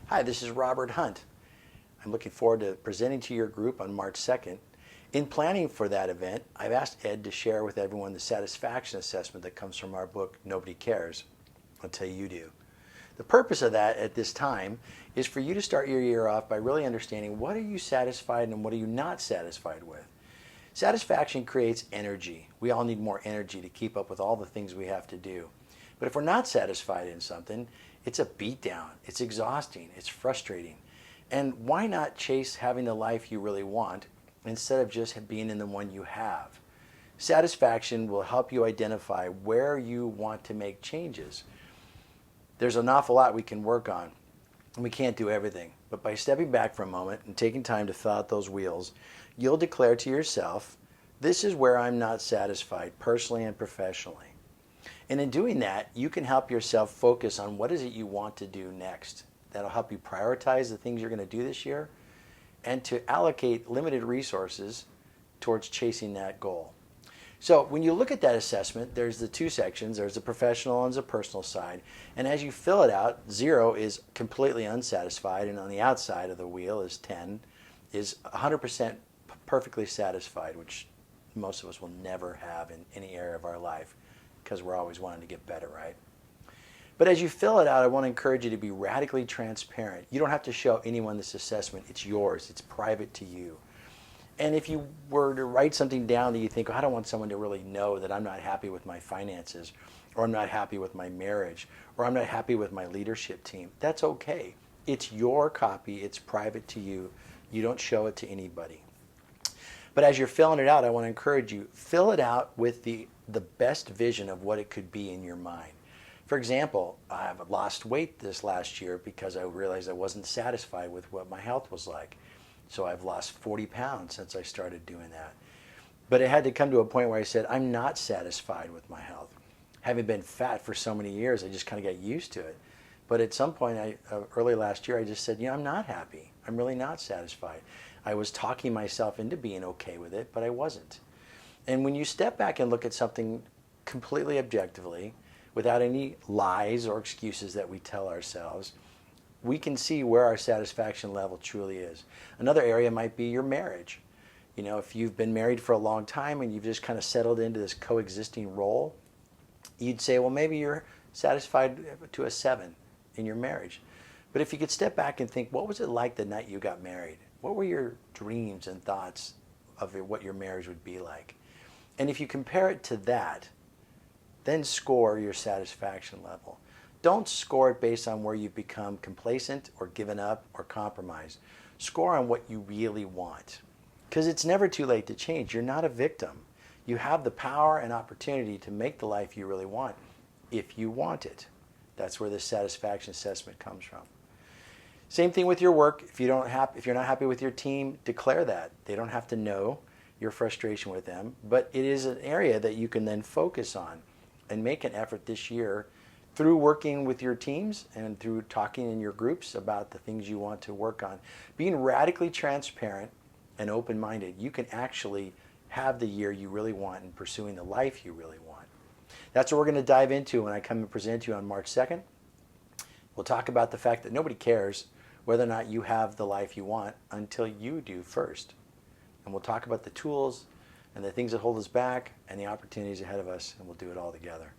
Hi, this is Robert Hunt. I'm looking forward to presenting to your group on March 2nd. In planning for that event, I've asked Ed to share with everyone the satisfaction assessment that comes from our book, Nobody Cares, Until You Do. The purpose of that at this time is for you to start your year off by really understanding what are you satisfied and what are you not satisfied with. Satisfaction creates energy. We all need more energy to keep up with all the things we have to do. But if we're not satisfied in something, it's a beatdown, it's exhausting, it's frustrating. And why not chase having the life you really want instead of just being in the one you have? Satisfaction will help you identify where you want to make changes. There's an awful lot we can work on, and we can't do everything. But by stepping back for a moment and taking time to fill out those wheels, you'll declare to yourself, this is where I'm not satisfied, personally and professionally. And in doing that, you can help yourself focus on what is it you want to do next. That'll help you prioritize the things you're going to do this year and to allocate limited resources towards chasing that goal. So when you look at that assessment, there's the two sections. There's the professional and the personal side. And as you fill it out, 0 is completely unsatisfied, and on the outside of the wheel is 10, is 100% perfectly satisfied, which most of us will never have in any area of our life because we're always wanting to get better, right? But as you fill it out, I want to encourage you to be radically transparent. You don't have to show anyone this assessment. It's yours. It's private to you. And if you were to write something down that you think, oh, I don't want someone to really know that I'm not happy with my finances, or I'm not happy with my marriage, or I'm not happy with my leadership team, that's okay. It's your copy. It's private to you. You don't show it to anybody. But as you're filling it out, I want to encourage you, fill it out with the best vision of what it could be in your mind. For example, I've lost weight this last year because I realized I wasn't satisfied with what my health was like. So I've lost 40 pounds since I started doing that. But it had to come to a point where I said, I'm not satisfied with my health. Having been fat for so many years, I just kind of got used to it. But at some point, early last year, I just said, I'm not happy. I'm really not satisfied. I was talking myself into being okay with it, but I wasn't. And when you step back and look at something completely objectively, without any lies or excuses that we tell ourselves, we can see where our satisfaction level truly is. Another area might be your marriage. If you've been married for a long time and you've just kind of settled into this coexisting role, you'd say, well, maybe you're satisfied to a 7 in your marriage. But if you could step back and think, what was it like the night you got married? What were your dreams and thoughts of what your marriage would be like? And if you compare it to that, then score your satisfaction level. Don't score it based on where you've become complacent or given up or compromised. Score on what you really want. Because it's never too late to change. You're not a victim. You have the power and opportunity to make the life you really want if you want it. That's where the satisfaction assessment comes from. Same thing with your work. If you're not happy with your team, declare that. They don't have to know your frustration with them, but it is an area that you can then focus on and make an effort this year through working with your teams and through talking in your groups about the things you want to work on. Being radically transparent and open-minded, you can actually have the year you really want and pursuing the life you really want. That's what we're going to dive into when I come and present to you on March 2nd. We'll talk about the fact that nobody cares whether or not you have the life you want until you do first. And we'll talk about the tools and the things that hold us back and the opportunities ahead of us, and we'll do it all together.